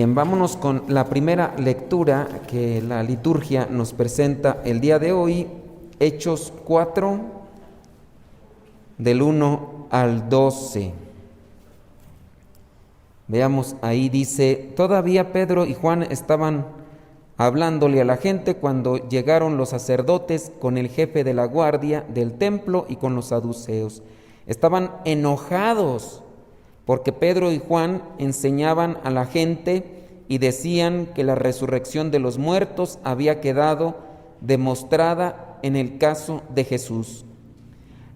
Bien, vámonos con la primera lectura que la liturgia nos presenta el día de hoy, Hechos 4, del 1 al 12. Veamos, ahí dice: todavía Pedro y Juan estaban hablándole a la gente cuando llegaron los sacerdotes con el jefe de la guardia del templo y con los saduceos. Estaban enojados porque Pedro y Juan enseñaban a la gente y decían que la resurrección de los muertos había quedado demostrada en el caso de Jesús.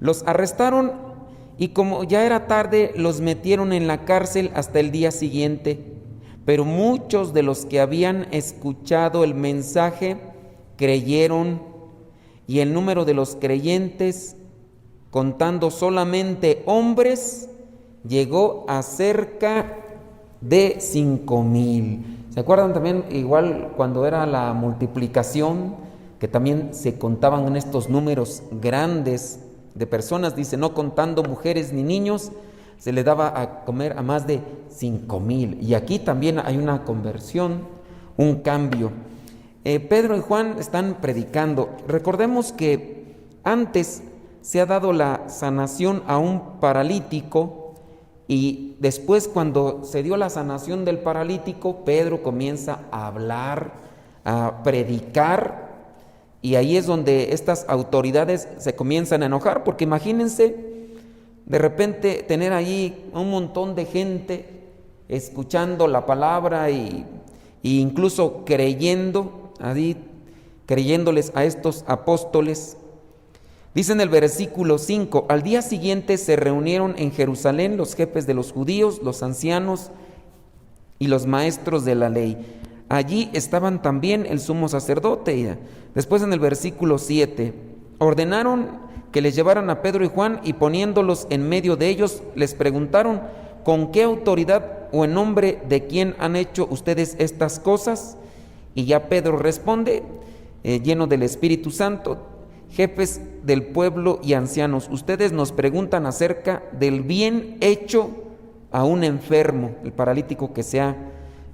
Los arrestaron y como ya era tarde, los metieron en la cárcel hasta el día siguiente. Pero muchos de los que habían escuchado el mensaje creyeron, y el número de los creyentes, contando solamente hombres, llegó a cerca de 5,000. ¿Se acuerdan también igual cuando era la multiplicación, que también se contaban en estos números grandes de personas? Dice, no contando mujeres ni niños, se le daba a comer a más de 5,000. Y aquí también hay una conversión, un cambio. Pedro y Juan están predicando. Recordemos que antes se ha dado la sanación a un paralítico, y después, cuando se dio la sanación del paralítico, Pedro comienza a hablar, a predicar, y ahí es donde estas autoridades se comienzan a enojar, porque imagínense de repente tener ahí un montón de gente escuchando la palabra y incluso creyéndoles a estos apóstoles. Dice en el versículo 5, al día siguiente se reunieron en Jerusalén los jefes de los judíos, los ancianos y los maestros de la ley. Allí estaban también el sumo sacerdote. Después en el versículo 7, ordenaron que les llevaran a Pedro y Juan, y poniéndolos en medio de ellos, les preguntaron, ¿con qué autoridad o en nombre de quién han hecho ustedes estas cosas? Y ya Pedro responde, lleno del Espíritu Santo: jefes del pueblo y ancianos, ustedes nos preguntan acerca del bien hecho a un enfermo, el paralítico que se ha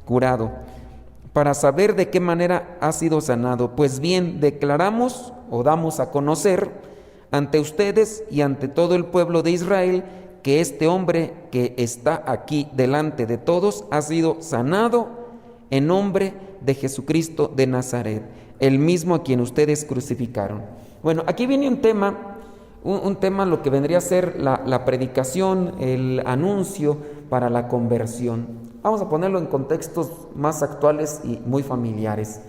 curado, para saber de qué manera ha sido sanado. Pues bien, declaramos o damos a conocer ante ustedes y ante todo el pueblo de Israel que este hombre que está aquí delante de todos ha sido sanado en nombre de Jesucristo de Nazaret, el mismo a quien ustedes crucificaron. Bueno, aquí viene un tema, lo que vendría a ser la predicación, el anuncio para la conversión. Vamos a ponerlo en contextos más actuales y muy familiares.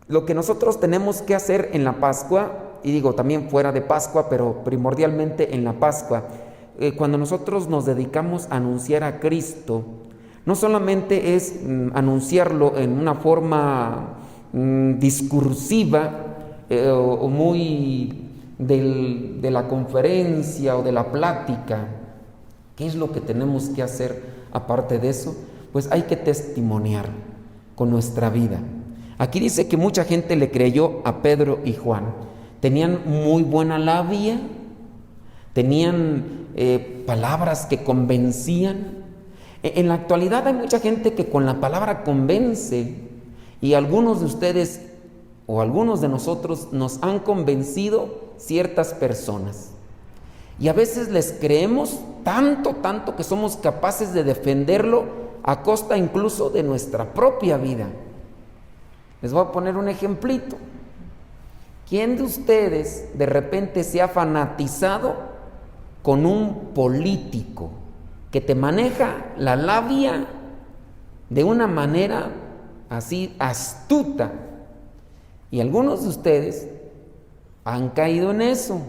Lo que nosotros tenemos que hacer en la Pascua, y digo también fuera de Pascua, pero primordialmente en la Pascua, cuando nosotros nos dedicamos a anunciar a Cristo, no solamente es anunciarlo en una forma discursiva, o muy de la conferencia o de la plática. ¿Qué es lo que tenemos que hacer aparte de eso? Pues hay que testimoniar con nuestra vida. Aquí dice que mucha gente le creyó a Pedro y Juan. Tenían muy buena labia, tenían palabras que convencían. En la actualidad hay mucha gente que con la palabra convence, y algunos de ustedes o algunos de nosotros nos han convencido ciertas personas, y a veces les creemos tanto que somos capaces de defenderlo a costa incluso de nuestra propia vida. Les voy a poner un ejemplito. ¿Quién de ustedes de repente se ha fanatizado con un político que te maneja la labia de una manera así astuta? Y algunos de ustedes han caído en eso,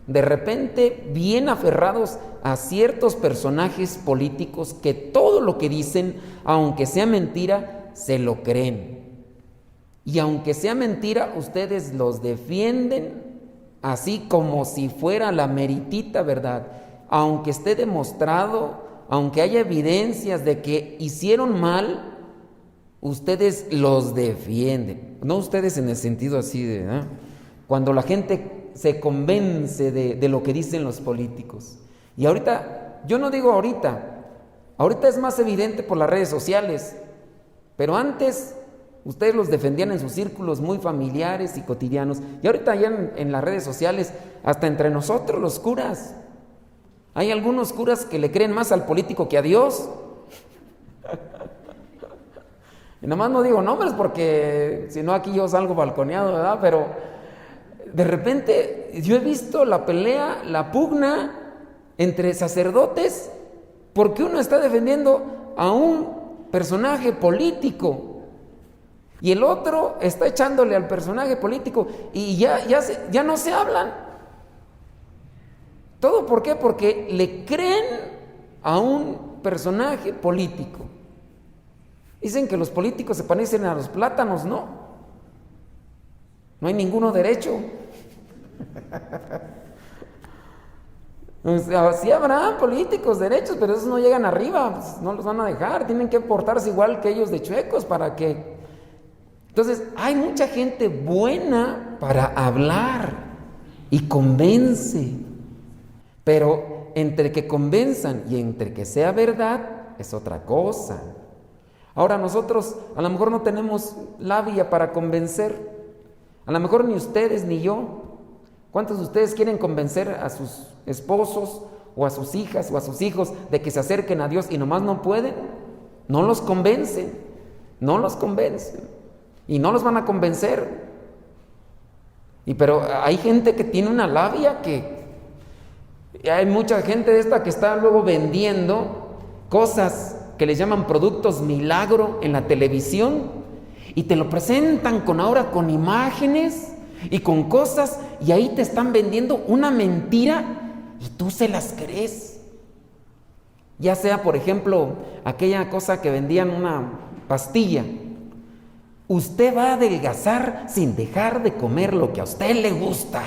de repente bien aferrados a ciertos personajes políticos que todo lo que dicen, aunque sea mentira, se lo creen. Y aunque sea mentira, ustedes los defienden así como si fuera la meritita verdad. Aunque esté demostrado, aunque haya evidencias de que hicieron mal, ustedes los defienden. No ustedes en el sentido así de cuando la gente se convence de lo que dicen los políticos. Y ahorita, yo no digo ahorita, Ahorita es más evidente por las redes sociales, pero antes ustedes los defendían en sus círculos muy familiares y cotidianos. Y ahorita ya en las redes sociales, hasta entre nosotros los curas, hay algunos curas que le creen más al político que a Dios. Y nomás no digo nombres porque si no aquí yo salgo balconeado, ¿verdad? Pero de repente yo he visto la pelea, la pugna entre sacerdotes porque uno está defendiendo a un personaje político y el otro está echándole al personaje político y ya no se hablan. ¿Todo por qué? Porque le creen a un personaje político. Dicen que los políticos se parecen a los plátanos, ¿no? No hay ninguno derecho. O sea, sí habrá políticos derechos, pero esos no llegan arriba, pues no los van a dejar, tienen que portarse igual que ellos de chuecos para que... Entonces, hay mucha gente buena para hablar y convence, pero entre que convenzan y entre que sea verdad es otra cosa. Ahora nosotros a lo mejor no tenemos labia para convencer, a lo mejor ni ustedes ni yo. ¿Cuántos de ustedes quieren convencer a sus esposos o a sus hijas o a sus hijos de que se acerquen a Dios y nomás no pueden? No los convencen y no los van a convencer. Pero hay gente que tiene una labia que hay mucha gente de esta que está luego vendiendo cosas que les llaman productos milagro en la televisión y te lo presentan con imágenes y con cosas y ahí te están vendiendo una mentira y tú se las crees. Ya sea, por ejemplo, aquella cosa que vendían una pastilla. Usted va a adelgazar sin dejar de comer lo que a usted le gusta.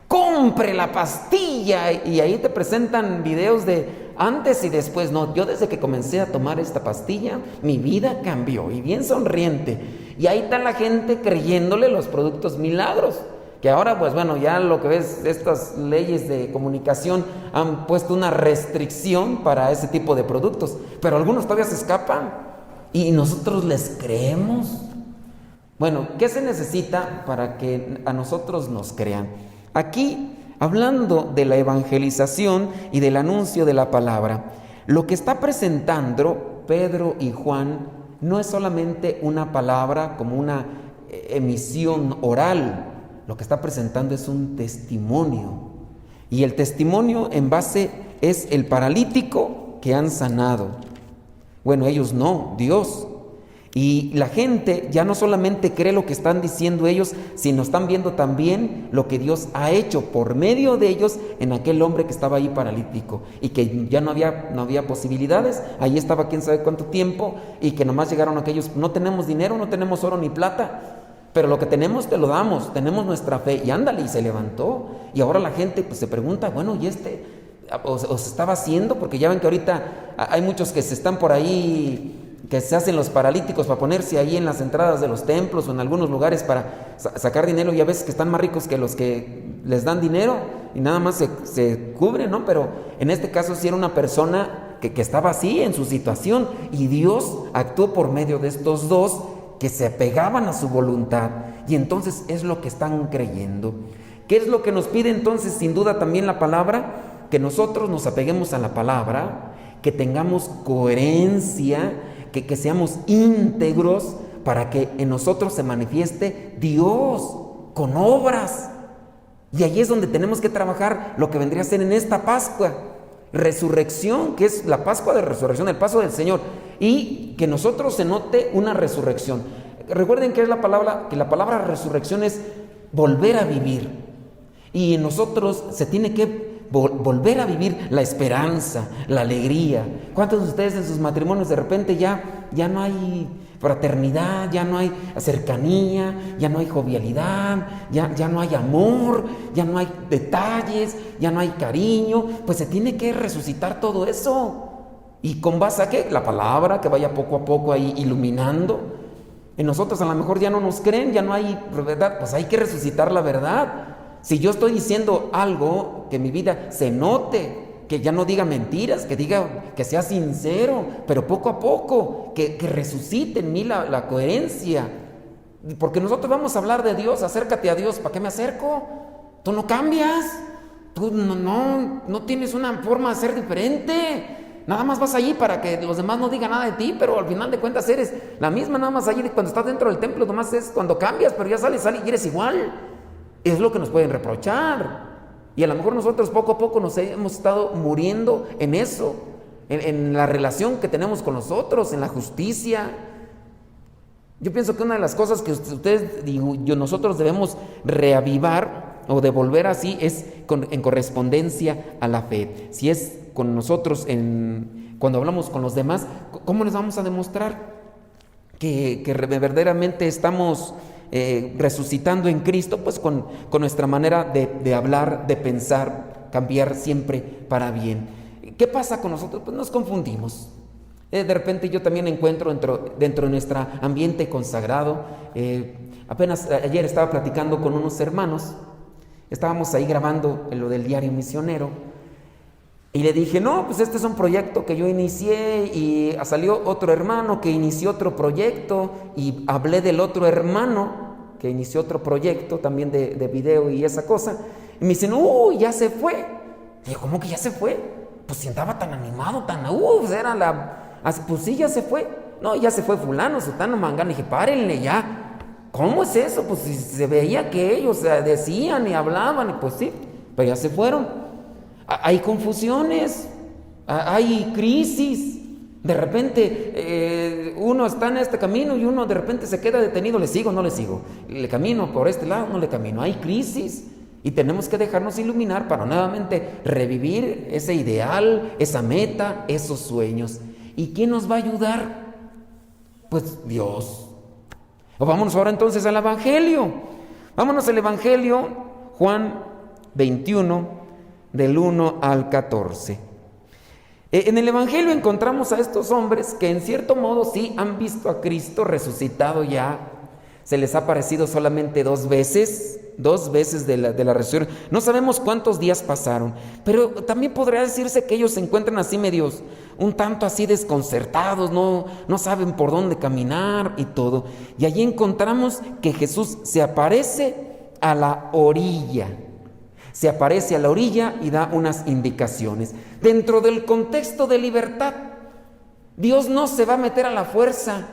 Compre la pastilla y ahí te presentan videos de antes y después. No, yo desde que comencé a tomar esta pastilla, mi vida cambió y bien sonriente. Y ahí está la gente creyéndole los productos milagros. Que ahora, pues bueno, ya lo que ves, estas leyes de comunicación han puesto una restricción para ese tipo de productos. Pero algunos todavía se escapan y nosotros les creemos. Bueno, ¿qué se necesita para que a nosotros nos crean? Aquí, hablando de la evangelización y del anuncio de la palabra, lo que está presentando Pedro y Juan no es solamente una palabra como una emisión oral, lo que está presentando es un testimonio. Y el testimonio en base es el paralítico que han sanado. Bueno, ellos no, Dios. Y la gente ya no solamente cree lo que están diciendo ellos, sino están viendo también lo que Dios ha hecho por medio de ellos en aquel hombre que estaba ahí paralítico y que ya no había posibilidades, ahí estaba quién sabe cuánto tiempo y que nomás llegaron aquellos, no tenemos dinero, no tenemos oro ni plata, pero lo que tenemos te lo damos, tenemos nuestra fe y ándale, y se levantó. Y ahora la gente pues se pregunta, bueno, ¿y o se estaba haciendo? Porque ya ven que ahorita hay muchos que se están por ahí, que se hacen los paralíticos para ponerse ahí en las entradas de los templos o en algunos lugares para sacar dinero, y a veces que están más ricos que los que les dan dinero y nada más se cubren, ¿no? Pero en este caso sí era una persona que estaba así en su situación y Dios actuó por medio de estos dos que se apegaban a su voluntad, y entonces es lo que están creyendo. ¿Qué es lo que nos pide entonces? Sin duda también la palabra, que nosotros nos apeguemos a la palabra, que tengamos coherencia, que seamos íntegros para que en nosotros se manifieste Dios con obras. Y ahí es donde tenemos que trabajar lo que vendría a ser en esta Pascua, resurrección, que es la Pascua de resurrección, el paso del Señor, y que nosotros se note una resurrección. Recuerden que la palabra resurrección es volver a vivir, y en nosotros se tiene que volver a vivir la esperanza, la alegría. ¿Cuántos de ustedes en sus matrimonios de repente ya no hay fraternidad, ya no hay cercanía, ya no hay jovialidad, ya no hay amor, ya no hay detalles, ya no hay cariño? Pues se tiene que resucitar todo eso. ¿Y con base a qué? La palabra que vaya poco a poco ahí iluminando. En nosotros a lo mejor ya no nos creen, ya no hay verdad, pues hay que resucitar la verdad. Si yo estoy diciendo algo, que mi vida se note que ya no diga mentiras, que diga, que sea sincero, pero poco a poco, que resucite en mí la coherencia. Porque nosotros vamos a hablar de Dios, acércate a Dios. ¿Para qué me acerco? Tú no cambias, tú no tienes una forma de ser diferente. Nada más vas allí para que los demás no digan nada de ti, pero al final de cuentas eres la misma, nada más allí cuando estás dentro del templo, nomás es cuando cambias, pero ya sales y eres igual. Es lo que nos pueden reprochar. Y a lo mejor nosotros poco a poco nos hemos estado muriendo en eso, en la relación que tenemos con los otros, en la justicia. Yo pienso que una de las cosas que nosotros debemos reavivar o devolver así es en correspondencia a la fe. Si es con nosotros, cuando hablamos con los demás, ¿cómo les vamos a demostrar que verdaderamente estamos resucitando en Cristo? Pues con nuestra manera de hablar, de pensar, cambiar siempre para bien. ¿Qué pasa con nosotros? Pues nos confundimos. De repente yo también encuentro dentro de nuestro ambiente consagrado, apenas ayer estaba platicando con unos hermanos, estábamos ahí grabando lo del diario misionero, y le dije, no, pues este es un proyecto que yo inicié, y salió otro hermano que inició otro proyecto, y hablé del otro hermano que inició otro proyecto también de video y esa cosa, y me dicen, ya se fue. Y yo, ¿cómo que ya se fue? Pues si andaba tan animado, pues sí, ya se fue. No, ya se fue fulano, sutano, mangano. Dije, párenle ya. ¿Cómo es eso? Pues si se veía que ellos decían y hablaban, y pues sí, pero ya se fueron. Hay confusiones, hay crisis. De repente uno está en este camino y uno de repente se queda detenido. ¿Le sigo o no le sigo? ¿Le camino por este lado o no le camino? Hay crisis. Y tenemos que dejarnos iluminar para nuevamente revivir ese ideal, esa meta, esos sueños. ¿Y quién nos va a ayudar? Pues Dios. Vámonos ahora entonces al Evangelio. Vámonos al Evangelio, Juan 21, del 1 al 14. En el Evangelio encontramos a estos hombres que en cierto modo sí han visto a Cristo resucitado ya. Se les ha aparecido solamente dos veces de la resurrección. No sabemos cuántos días pasaron, pero también podría decirse que ellos se encuentran así medios, un tanto así desconcertados, no saben por dónde caminar y todo. Y allí encontramos que Jesús se aparece a la orilla. Se aparece a la orilla y da unas indicaciones. Dentro del contexto de libertad, Dios no se va a meter a la fuerza.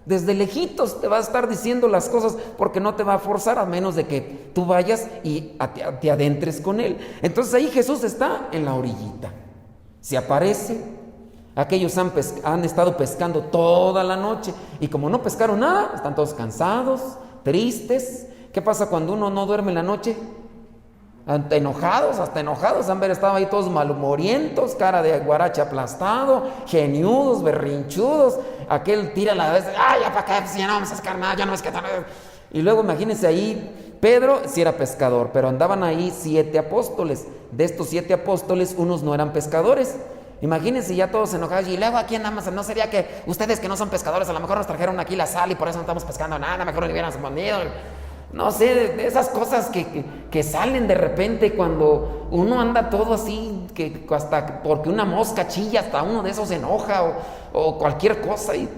Desde lejitos te va a estar diciendo las cosas porque no te va a forzar, a menos de que tú vayas y te adentres con Él. Entonces ahí Jesús está en la orillita. Se aparece. Aquellos han estado pescando toda la noche y como no pescaron nada, están todos cansados, tristes. ¿Qué pasa cuando uno no duerme en la noche? Hasta enojados, han estado ahí todos malhumorientos, cara de guarache aplastado, geniudos, berrinchudos. Aquel tira la vez, ya para qué, pues ya no vamos a pescar nada, ya no es que... Y luego imagínense ahí, Pedro sí era pescador, pero andaban ahí 7 apóstoles. De estos 7 apóstoles, unos no eran pescadores. Imagínense ya todos enojados, y luego aquí andamos, ¿no sería que ustedes que no son pescadores a lo mejor nos trajeron aquí la sal y por eso no estamos pescando nada, mejor lo hubieran escondido? No sé, de esas cosas que salen de repente cuando uno anda todo así, que hasta porque una mosca chilla, hasta uno de esos se enoja o cualquier cosa. Y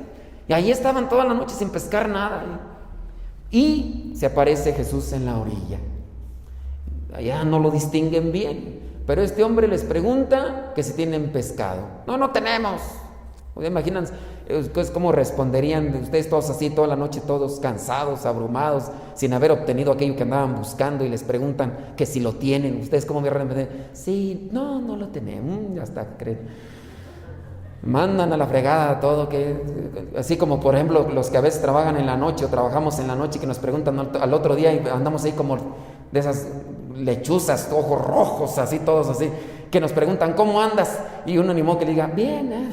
ahí estaban toda la noche sin pescar nada. Y se aparece Jesús en la orilla. Allá no lo distinguen bien, pero este hombre les pregunta que si tienen pescado. No tenemos. Imagínense, es como responderían ustedes todos así, toda la noche, todos cansados, abrumados, sin haber obtenido aquello que andaban buscando, y les preguntan que si lo tienen. Ustedes cómo me responden, sí, no lo tenemos, ya está, creen. Mandan a la fregada todo, así como por ejemplo los que a veces trabajan en la noche o trabajamos en la noche, que nos preguntan al otro día y andamos ahí como de esas lechuzas, ojos rojos, así todos así, que nos preguntan, ¿cómo andas? Y uno ni modo que le diga, bien,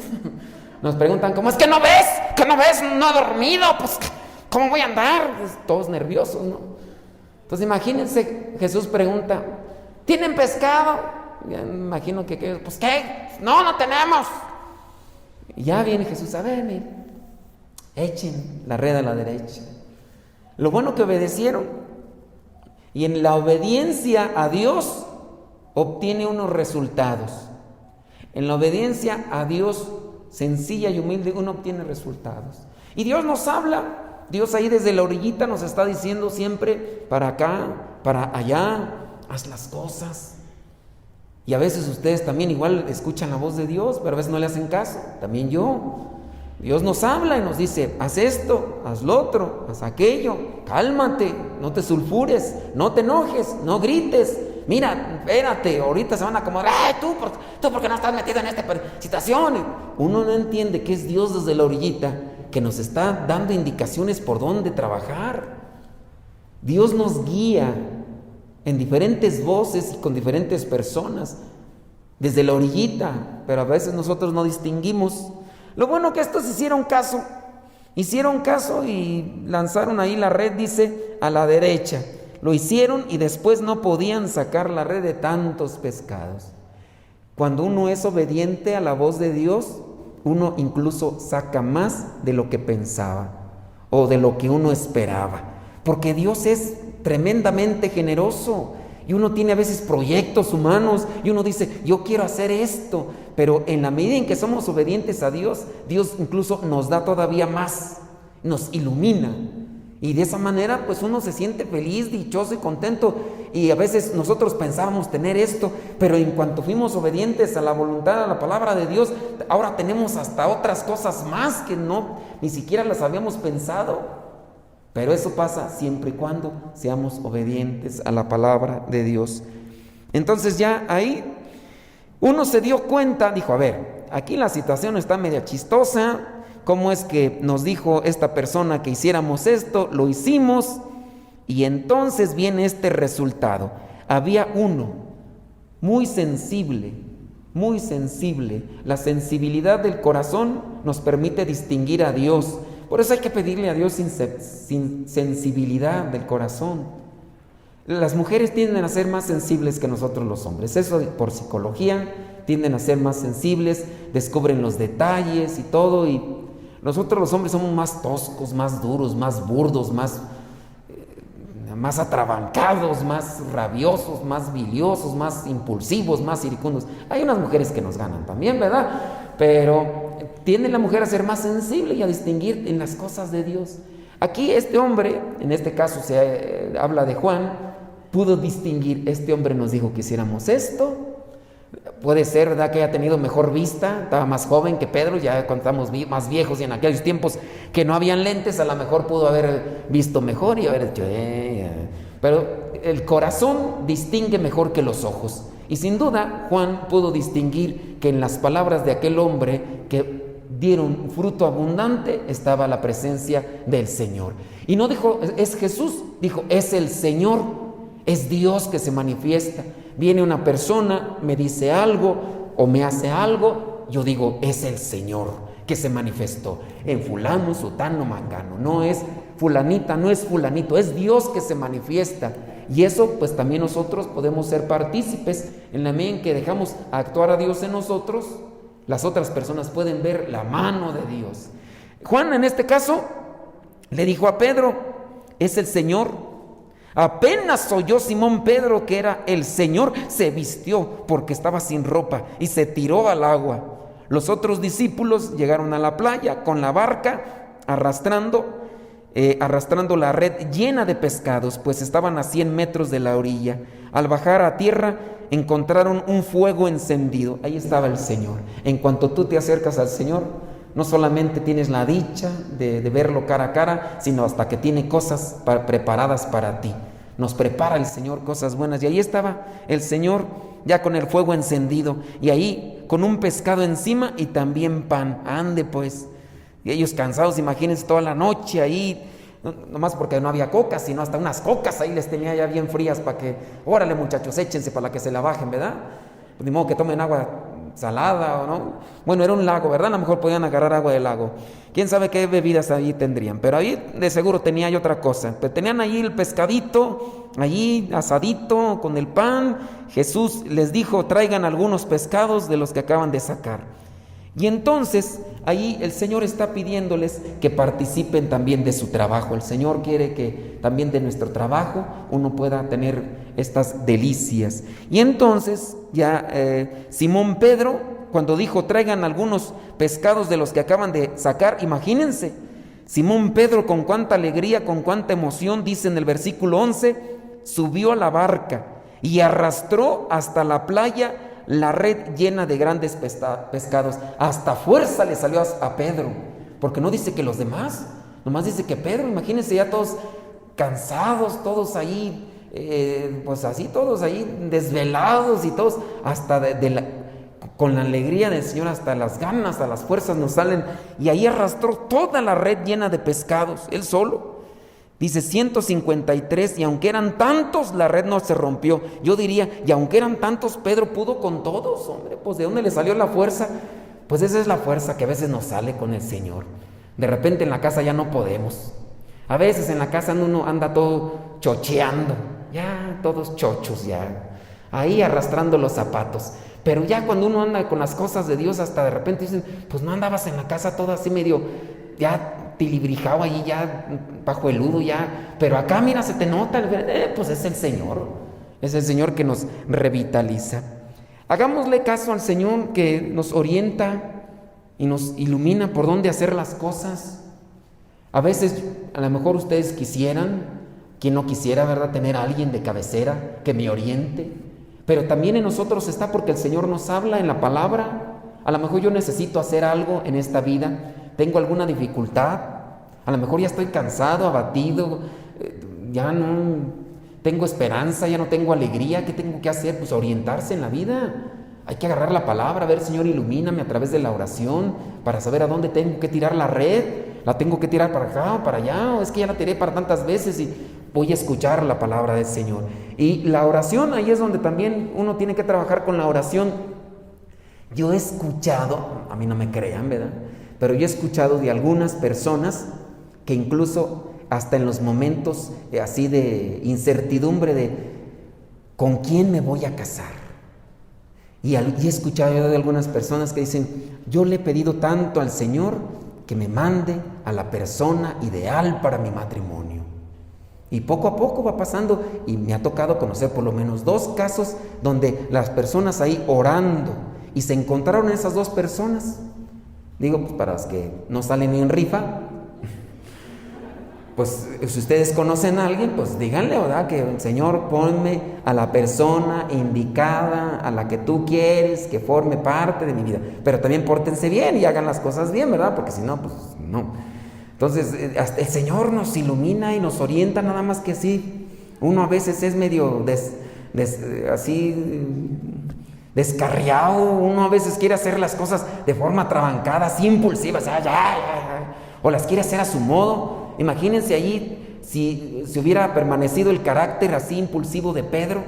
Nos preguntan, ¿cómo es que no ves? ¿Que no ves? No he dormido, pues, ¿cómo voy a andar? Pues, todos nerviosos, ¿no? Entonces imagínense, Jesús pregunta, ¿tienen pescado? Ya me imagino que pues, ¿qué? No tenemos. Y ya viene Jesús, a ver, miren, echen la red a la derecha. Lo bueno que obedecieron. Y en la obediencia a Dios obtiene unos resultados. En la obediencia a Dios sencilla y humilde uno obtiene resultados. Y Dios nos habla, Dios ahí desde la orillita nos está diciendo siempre, para acá, para allá, haz las cosas. Y a veces ustedes también igual escuchan la voz de Dios, pero a veces no le hacen caso, también yo. Dios nos habla y nos dice, haz esto, haz lo otro, haz aquello, cálmate, no te sulfures, no te enojes, no grites. Mira, espérate, ahorita se van a acomodar. ¡Ay, tú porque no estás metido en esta situación! Uno no entiende que es Dios desde la orillita que nos está dando indicaciones por dónde trabajar. Dios nos guía en diferentes voces y con diferentes personas desde la orillita, pero a veces nosotros no distinguimos. Lo bueno que estos hicieron caso y lanzaron ahí la red, dice, a la derecha. Lo hicieron y después no podían sacar la red de tantos pescados. Cuando uno es obediente a la voz de Dios, uno incluso saca más de lo que pensaba o de lo que uno esperaba, porque Dios es tremendamente generoso. Y uno tiene a veces proyectos humanos y uno dice, yo quiero hacer esto, pero en la medida en que somos obedientes a Dios, Dios incluso nos da todavía más, nos ilumina. Y de esa manera pues uno se siente feliz, dichoso y contento. Y a veces nosotros pensábamos tener esto, pero en cuanto fuimos obedientes a la voluntad, a la palabra de Dios, ahora tenemos hasta otras cosas más que ni siquiera las habíamos pensado. Pero eso pasa siempre y cuando seamos obedientes a la palabra de Dios. Entonces ya ahí uno se dio cuenta, dijo, a ver, aquí la situación está media chistosa. ¿Cómo es que nos dijo esta persona que hiciéramos esto? Lo hicimos y entonces viene este resultado. Había uno muy sensible. La sensibilidad del corazón nos permite distinguir a Dios. Por eso hay que pedirle a Dios sin sensibilidad del corazón. Las mujeres tienden a ser más sensibles que nosotros los hombres. Eso por psicología, tienden a ser más sensibles, descubren los detalles y todo. Y nosotros los hombres somos más toscos, más duros, más burdos, más atrabancados, más rabiosos, más biliosos, más impulsivos, más iracundos. Hay unas mujeres que nos ganan también, ¿verdad? Pero tiende la mujer a ser más sensible y a distinguir en las cosas de Dios. Aquí este hombre, en este caso se habla de Juan, pudo distinguir. Este hombre nos dijo que hiciéramos esto. Puede ser, ¿verdad?, que haya tenido mejor vista, estaba más joven que Pedro, ya cuando estamos más viejos y en aquellos tiempos que no habían lentes, a lo mejor pudo haber visto mejor y haber dicho, pero el corazón distingue mejor que los ojos. Y sin duda Juan pudo distinguir que en las palabras de aquel hombre que dieron fruto abundante estaba la presencia del Señor. Y no dijo, es Jesús, dijo, es el Señor, es Dios que se manifiesta. Viene una persona, me dice algo o me hace algo, yo digo, es el Señor que se manifestó en fulano, sutano, mangano. No es fulanita, no es fulanito, es Dios que se manifiesta. Y eso pues también nosotros podemos ser partícipes en la medida en que dejamos actuar a Dios en nosotros. Las otras personas pueden ver la mano de Dios. Juan en este caso le dijo a Pedro, es el Señor. Apenas oyó Simón Pedro que era el Señor, se vistió porque estaba sin ropa y se tiró al agua. Los otros discípulos llegaron a la playa con la barca arrastrando la red llena de pescados, pues estaban a 100 metros de la orilla. Al bajar a tierra encontraron un fuego encendido. Ahí estaba el Señor. En cuanto tú te acercas al Señor, no solamente tienes la dicha de verlo cara a cara, sino hasta que tiene cosas preparadas para ti. Nos prepara el Señor cosas buenas. Y ahí estaba el Señor ya con el fuego encendido y ahí con un pescado encima y también pan. Ande pues. Y ellos cansados, imagínense toda la noche ahí, no más porque no había cocas, sino hasta unas cocas ahí les tenía ya bien frías para que, órale muchachos, échense para que se la bajen, ¿verdad? Pues ni modo que tomen agua salada o no. Bueno, era un lago, ¿verdad? A lo mejor podían agarrar agua del lago. Quién sabe qué bebidas ahí tendrían, pero ahí de seguro tenía ahí otra cosa. Pero tenían ahí el pescadito, allí asadito con el pan. Jesús les dijo, traigan algunos pescados de los que acaban de sacar. Y entonces ahí el Señor está pidiéndoles que participen también de su trabajo. El Señor quiere que también de nuestro trabajo uno pueda tener estas delicias. Y entonces ya Simón Pedro, cuando dijo, traigan algunos pescados de los que acaban de sacar, imagínense, Simón Pedro con cuánta alegría, con cuánta emoción, dice en el versículo 11, subió a la barca y arrastró hasta la playa la red llena de grandes pescados. Hasta fuerza le salió a Pedro, porque no dice que los demás, nomás dice que Pedro. Imagínense ya todos cansados, todos ahí, pues así, todos ahí desvelados y todos, hasta con la alegría del Señor, hasta las ganas, hasta las fuerzas nos salen, y ahí arrastró toda la red llena de pescados, él solo. Dice 153, y aunque eran tantos, la red no se rompió. Yo diría, y aunque eran tantos, Pedro pudo con todos, hombre, pues ¿de dónde le salió la fuerza? Pues esa es la fuerza que a veces nos sale con el Señor. De repente en la casa ya no podemos. A veces en la casa uno anda todo chocheando, ya todos chochos ya, ahí arrastrando los zapatos. Pero ya cuando uno anda con las cosas de Dios, hasta de repente dicen, pues no andabas en la casa todo así medio, ya tilibrijado ahí, ya pajueludo ya, pero acá mira se te nota, pues es el Señor que nos revitaliza. Hagámosle caso al Señor que nos orienta y nos ilumina por dónde hacer las cosas. A veces, a lo mejor ustedes quisieran, quien no quisiera, ¿verdad?, tener a alguien de cabecera que me oriente, pero también en nosotros está, porque el Señor nos habla en la palabra. A lo mejor yo necesito hacer algo en esta vida, tengo alguna dificultad, a lo mejor ya estoy cansado, abatido, ya no tengo esperanza, ya no tengo alegría. ¿Qué tengo que hacer? Pues orientarse en la vida. Hay que agarrar la palabra, a ver, Señor, ilumíname a través de la oración para saber a dónde tengo que tirar la red. ¿La tengo que tirar para acá o para allá? ¿O es que ya la tiré para tantas veces y voy a escuchar la palabra del Señor? Y la oración, ahí es donde también uno tiene que trabajar con la oración. Yo he escuchado, a mí no me crean, ¿verdad?, pero yo he escuchado de algunas personas que incluso hasta en los momentos así de incertidumbre de ¿con quién me voy a casar? Y he escuchado yo de algunas personas que dicen, yo le he pedido tanto al Señor que me mande a la persona ideal para mi matrimonio. Y poco a poco va pasando, y me ha tocado conocer por lo menos 2 casos donde las personas ahí orando y se encontraron esas 2 personas. Digo, pues para los que no salen ni en rifa, pues si ustedes conocen a alguien, pues díganle, ¿verdad?, que Señor, ponme a la persona indicada, a la que tú quieres que forme parte de mi vida. Pero también pórtense bien y hagan las cosas bien, ¿verdad? Porque si no, pues no. Entonces, hasta el Señor nos ilumina y nos orienta, nada más que así. Uno a veces es medio así descarriado, uno a veces quiere hacer las cosas de forma atrabancada, así impulsiva, o las quiere hacer a su modo. Imagínense allí si hubiera permanecido el carácter así impulsivo de Pedro.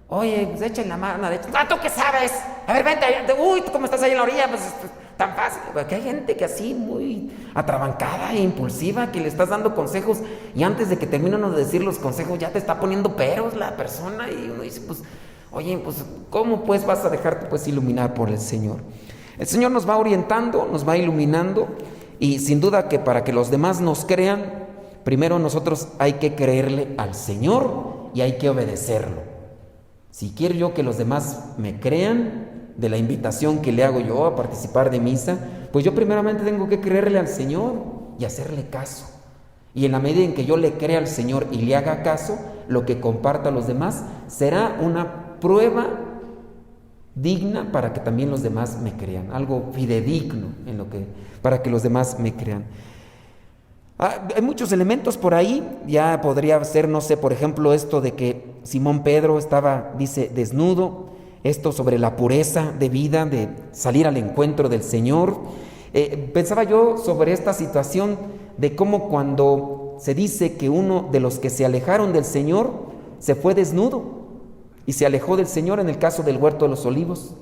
Oye, pues échale la mano, ¿tú qué sabes? A ver, vente, uy, ¿tú cómo estás ahí en la orilla? Pues tan fácil. Porque hay gente que así muy atrabancada e impulsiva, que le estás dando consejos y antes de que termine uno de decir los consejos ya te está poniendo peros la persona, y uno dice, pues, oye, pues, ¿cómo pues vas a dejarte pues iluminar por el Señor? El Señor nos va orientando, nos va iluminando, y sin duda que para que los demás nos crean, primero nosotros hay que creerle al Señor y hay que obedecerlo. Si quiero yo que los demás me crean de la invitación que le hago yo a participar de misa, pues yo primeramente tengo que creerle al Señor y hacerle caso. Y en la medida en que yo le crea al Señor y le haga caso, lo que comparta a los demás será una prueba digna para que también los demás me crean, algo fidedigno para que los demás me crean. Hay muchos elementos por ahí. Ya podría ser, no sé, por ejemplo, esto de que Simón Pedro estaba, dice, desnudo, esto sobre la pureza de vida, de salir al encuentro del Señor. Pensaba yo sobre esta situación de cómo cuando se dice que uno de los que se alejaron del Señor se fue desnudo y se alejó del Señor, en el caso del huerto de los olivos.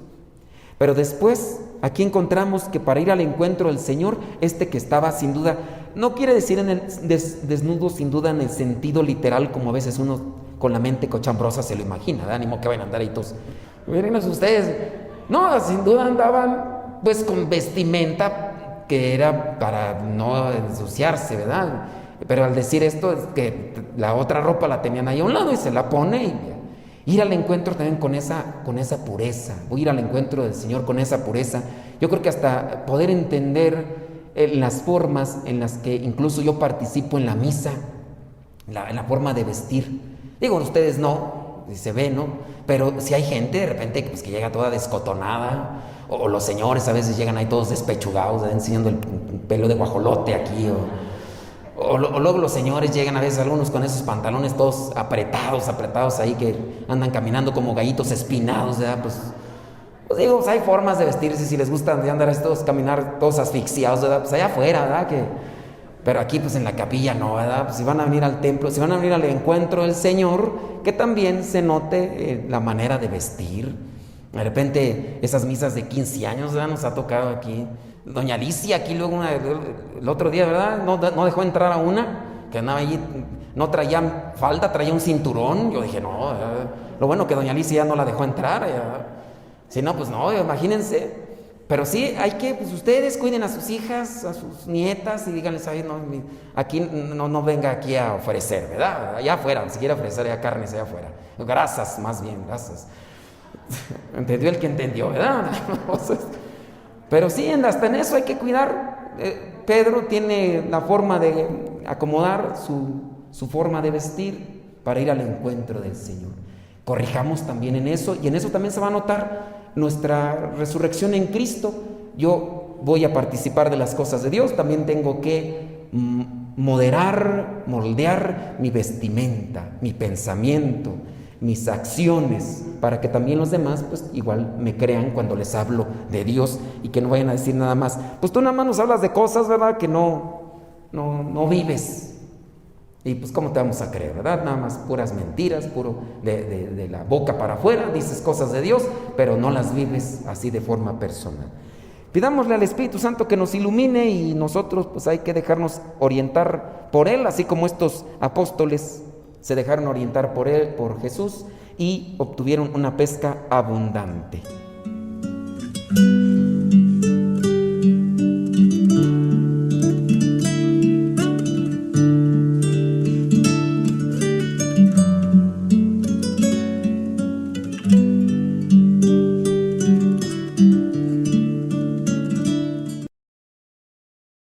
Pero después, aquí encontramos que para ir al encuentro del Señor, que estaba sin duda, no quiere decir en el desnudo sin duda en el sentido literal, como a veces uno con la mente cochambrosa se lo imagina, de ánimo que vayan a andar ahí todos, mírenos ustedes. No, sin duda andaban pues con vestimenta que era para no ensuciarse, ¿verdad? Pero al decir esto es que la otra ropa la tenían ahí a un lado y se la pone, Ir al encuentro también con esa pureza, voy a ir al encuentro del Señor con esa pureza. Yo creo que hasta poder entender las formas en las que incluso yo participo en la misa, en la forma de vestir. Digo, ustedes no, se ve, ¿no? Pero si hay gente de repente pues, que llega toda descotonada, o los señores a veces llegan ahí todos despechugados, enseñando el pelo de guajolote aquí, o luego los señores llegan a veces algunos con esos pantalones todos apretados ahí, que andan caminando como gallitos espinados, ¿verdad? Pues digo, pues hay formas de vestirse, si les gusta de andar todos, caminar todos asfixiados, ¿verdad? Pues allá afuera, ¿verdad? Pero aquí pues en la capilla no, ¿verdad? Pues si van a venir al templo, si van a venir al encuentro del Señor, que también se note la manera de vestir. De repente esas misas de 15 años, ¿verdad? Nos ha tocado aquí. Doña Alicia aquí luego el otro día, ¿verdad? No dejó entrar a una que andaba allí, no traía falda, traía un cinturón. Yo dije, no, lo bueno que doña Alicia ya no la dejó entrar. Si no, pues no, imagínense. Pero sí, hay que, pues ustedes cuiden a sus hijas, a sus nietas y díganles, ay, no, aquí no venga aquí a ofrecer, ¿verdad? Allá afuera, si quiere ofrecer ya carnes allá afuera. Grasas, más bien, grasas. Entendió el que entendió, ¿verdad? Pero sí, hasta en eso hay que cuidar. Pedro tiene la forma de acomodar su forma de vestir para ir al encuentro del Señor. Corrijamos también en eso, y en eso también se va a notar nuestra resurrección en Cristo. Yo voy a participar de las cosas de Dios, también tengo que moldear mi vestimenta, mi pensamiento, mis acciones, para que también los demás pues igual me crean cuando les hablo de Dios, y que no vayan a decir nada más, pues tú nada más nos hablas de cosas, ¿verdad? Que no vives. Y pues cómo te vamos a creer, ¿verdad? Nada más puras mentiras, puro de la boca para afuera, dices cosas de Dios, pero no las vives así de forma personal. Pidámosle al Espíritu Santo que nos ilumine, y nosotros pues hay que dejarnos orientar por Él, así como estos apóstoles se dejaron orientar por Él, por Jesús, y obtuvieron una pesca abundante.